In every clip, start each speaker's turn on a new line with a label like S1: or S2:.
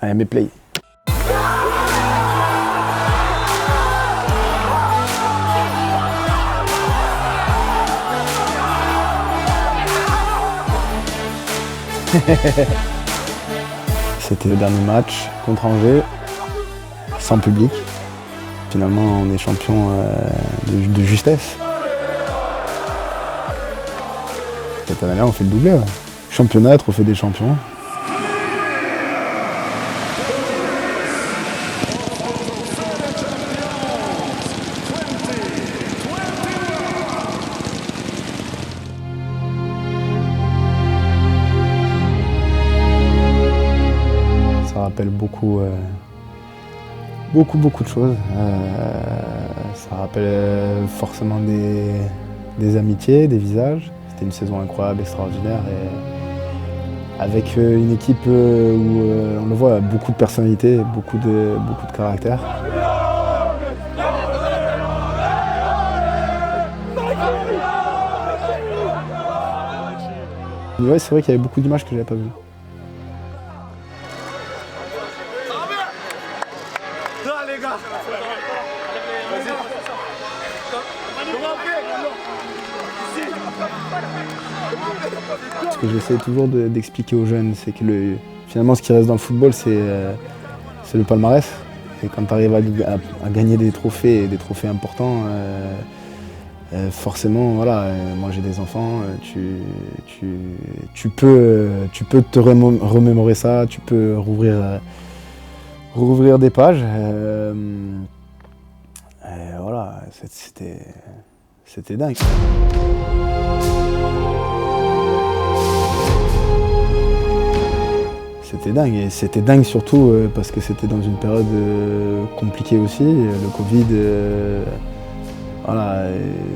S1: I may play. C'était le dernier match contre Angers, sans public. Finalement, on est champion de justesse. Cette année-là, on fait le doublé. Ouais. Championnat, trophée des champions. Ça rappelle beaucoup de choses. Ça rappelle forcément des amitiés, des visages. C'était une saison incroyable, extraordinaire. Et avec une équipe où on le voit, beaucoup de personnalité, beaucoup de caractère. Ouais, c'est vrai qu'il y avait beaucoup d'images que je n'avais pas vues. Ce que j'essaie toujours d'expliquer aux jeunes, c'est que finalement ce qui reste dans le football, c'est le palmarès. Et quand tu arrives à gagner des trophées, et des trophées importants, forcément, voilà, moi j'ai des enfants, tu peux te remémorer ça, tu peux rouvrir des pages. Voilà, c'était dingue. C'était dingue, et c'était dingue surtout parce que c'était dans une période compliquée aussi. Le Covid, voilà,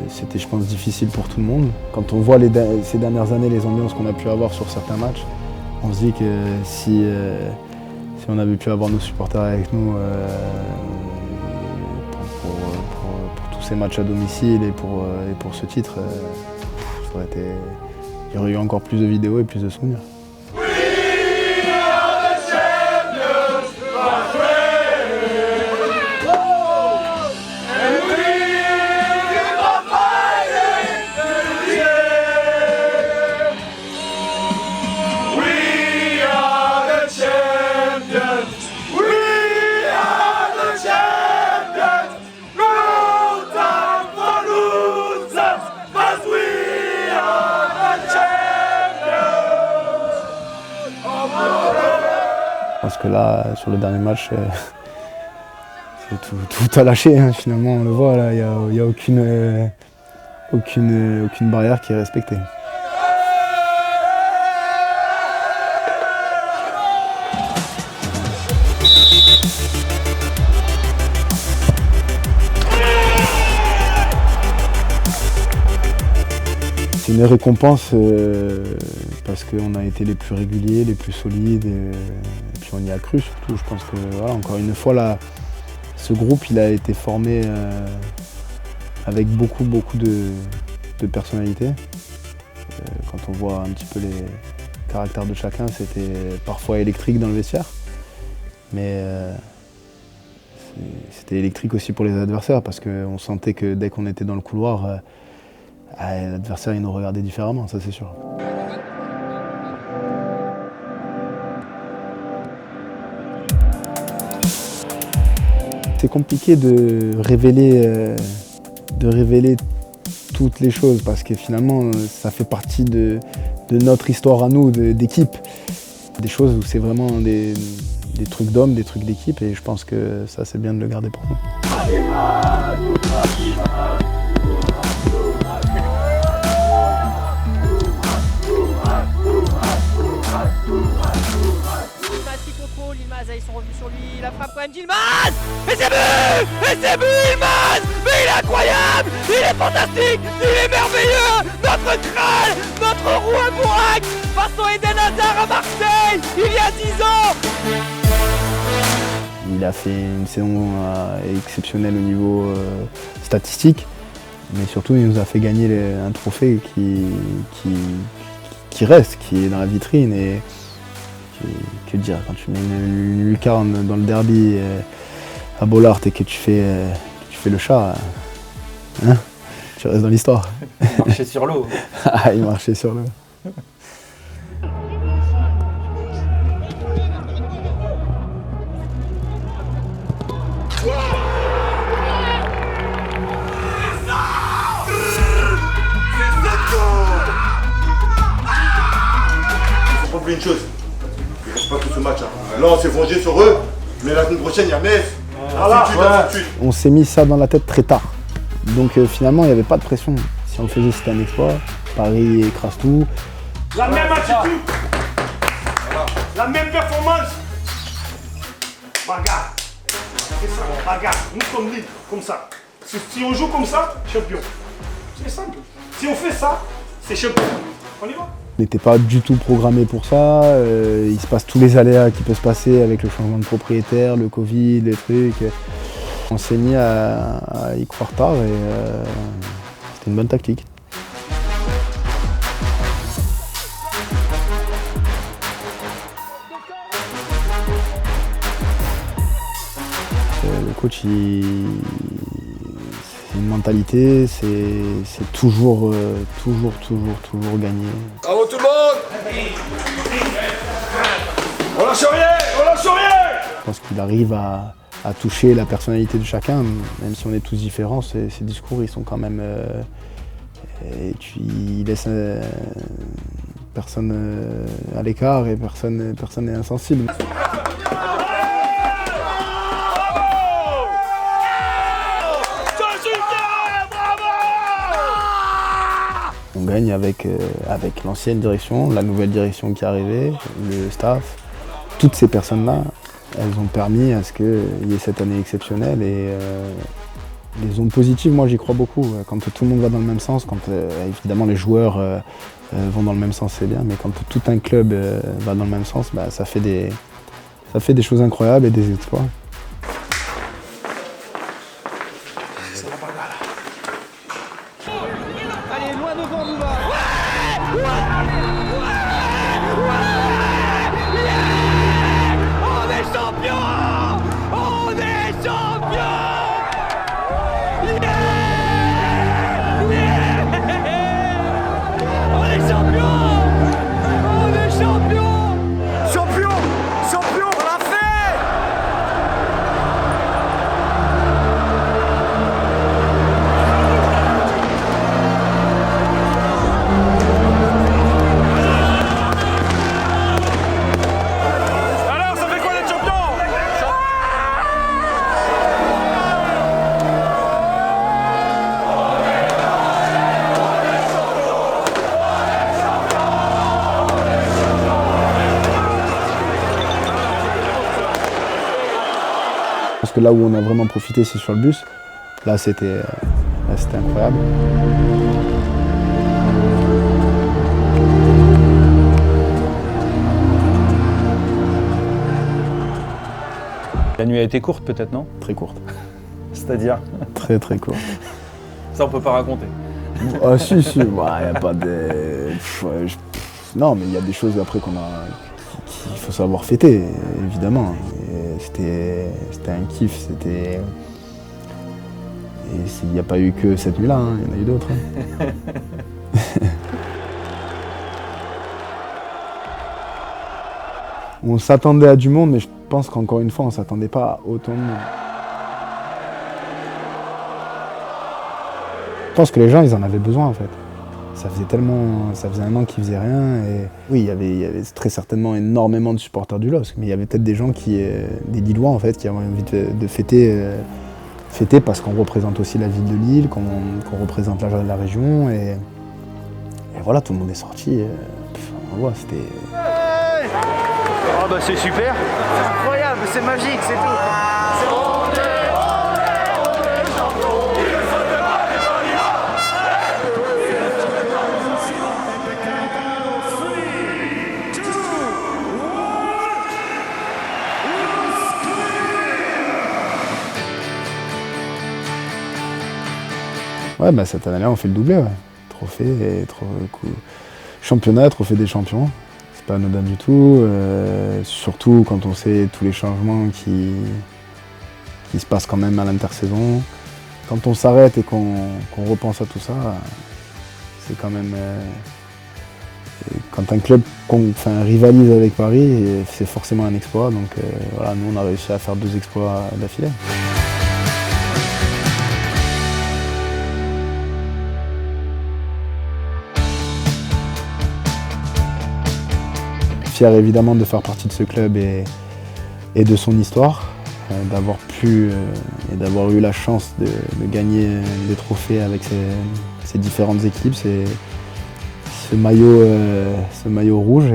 S1: c'était, je pense, difficile pour tout le monde. Quand on voit ces dernières années les ambiances qu'on a pu avoir sur certains matchs, on se dit que si on avait pu avoir nos supporters avec nous pour tous ces matchs à domicile et pour ce titre, il y aurait eu encore plus de vidéos et plus de souvenirs. Parce que là, sur le dernier match, tout a lâché, hein, finalement, on le voit, là, il n'y a aucune barrière qui est respectée. C'est une récompense parce qu'on a été les plus réguliers, les plus solides, et puis on y a cru surtout. Je pense que, voilà, encore une fois, là, ce groupe il a été formé avec beaucoup de personnalité. Quand on voit un petit peu les caractères de chacun, c'était parfois électrique dans le vestiaire, mais c'était électrique aussi pour les adversaires parce qu'on sentait que dès qu'on était dans le couloir, l'adversaire il nous regardait différemment, ça c'est sûr. C'est compliqué de révéler toutes les choses parce que finalement ça fait partie de notre histoire à nous, d'équipe. Des choses où c'est vraiment des trucs d'hommes, des trucs d'équipe, et je pense que ça c'est bien de le garder pour nous.
S2: Ils sont revenus sur lui, la frappe quand même d'Yilmaz. Et c'est but! Et c'est but, Yilmaz! Mais il est incroyable! Il est fantastique! Il est merveilleux! Notre Kral! Notre roi Bourak! Façon Eden Hazard à Marseille! Il y a 10 ans!
S1: Il a fait une saison exceptionnelle au niveau statistique, mais surtout il nous a fait gagner un trophée qui reste, qui est dans la vitrine et que dire, quand tu mets une lucarne dans le derby à Bollaert et que tu fais le chat, hein, tu restes dans l'histoire.
S3: Il marchait sur l'eau.
S1: Ah, il marchait sur l'eau.
S4: Une chose, ils restent pas tout ce match. Hein. Là, on s'est vengé sur eux, mais la semaine prochaine, il y a Metz. Ainsi de suite.
S1: On s'est mis ça dans la tête très tard. Donc finalement, il n'y avait pas de pression. Si on le faisait, c'était un exploit. Paris écrase tout.
S5: La même attitude, la même performance. Bagarre. C'est ça, bagarre. Nous sommes libres, comme ça. Si on joue comme ça, champion. C'est simple. Si on fait ça, c'est champion. On y va.
S1: On n'était pas du tout programmé pour ça. Il se passe tous les aléas qui peuvent se passer avec le changement de propriétaire, le Covid, les trucs. On s'est mis à y croire tard et c'était une bonne tactique. Le coach, c'est une mentalité, c'est toujours gagner.
S4: Bravo tout le monde. On lâche rien, on lâche rien.
S1: Je pense qu'il arrive à toucher la personnalité de chacun, même si on est tous différents, ses discours ils sont quand même... et puis il laisse personne à l'écart et personne n'est insensible. On gagne avec l'ancienne direction, la nouvelle direction qui est arrivée, le staff. Toutes ces personnes-là, elles ont permis à ce qu'il y ait cette année exceptionnelle et les ondes positives, moi j'y crois beaucoup. Quand tout le monde va dans le même sens, quand évidemment les joueurs vont dans le même sens, c'est bien, mais quand tout un club va dans le même sens, bah, ça fait des choses incroyables et des exploits.
S2: Allez, loin devant, nous va. On est champion. On est champion. On est champion. On est champion.
S5: Champion, champion, on l'a fait. Alors, ça fait quoi d'être champion?
S1: Parce que là où on a vraiment profité, c'est sur le bus. Là, c'était incroyable.
S3: La nuit a été courte peut-être, non?
S1: Très courte.
S3: C'est-à-dire?
S1: Très très courte.
S3: Ça on peut pas raconter.
S1: Ah si, y a pas de... Non, mais il y a des choses après qu'il faut savoir fêter, évidemment. C'était un kiff, c'était... Et il n'y a pas eu que cette nuit-là, hein, il y en a eu d'autres. Hein. On s'attendait à du monde, mais je pense qu'encore une fois, on ne s'attendait pas à autant de monde. Je pense que les gens, ils en avaient besoin en fait. Ça faisait un an qu'ils faisaient rien. Et oui, il y avait très certainement énormément de supporters du LOSC, mais il y avait peut-être des gens des Lillois en fait, qui avaient envie de fêter parce qu'on représente aussi la ville de Lille, qu'on représente la région. Et voilà, tout le monde est sorti. On voit, c'était...
S5: Oh bah c'est super. C'est incroyable, c'est magique, c'est tout.
S1: Ouais, bah cette année-là, on fait le doublé, ouais. Championnat, trophée des champions. C'est pas anodin du tout, surtout quand on sait tous les changements qui se passent quand même à l'intersaison. Quand on s'arrête et qu'on repense à tout ça, c'est quand même... quand un club rivalise avec Paris, c'est forcément un exploit. Donc voilà, nous on a réussi à faire 2 exploits d'affilée. Fier évidemment de faire partie de ce club et de son histoire, d'avoir pu et d'avoir eu la chance de gagner des trophées avec ces différentes équipes. Ce maillot rouge.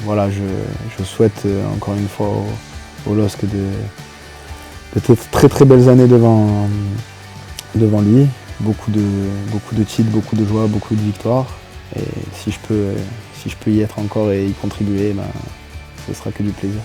S1: Voilà, je souhaite encore une fois au LOSC de très très belles années devant lui. Beaucoup de titres, beaucoup de joie, beaucoup de victoires. Et si je peux y être encore et y contribuer, ce sera que du plaisir.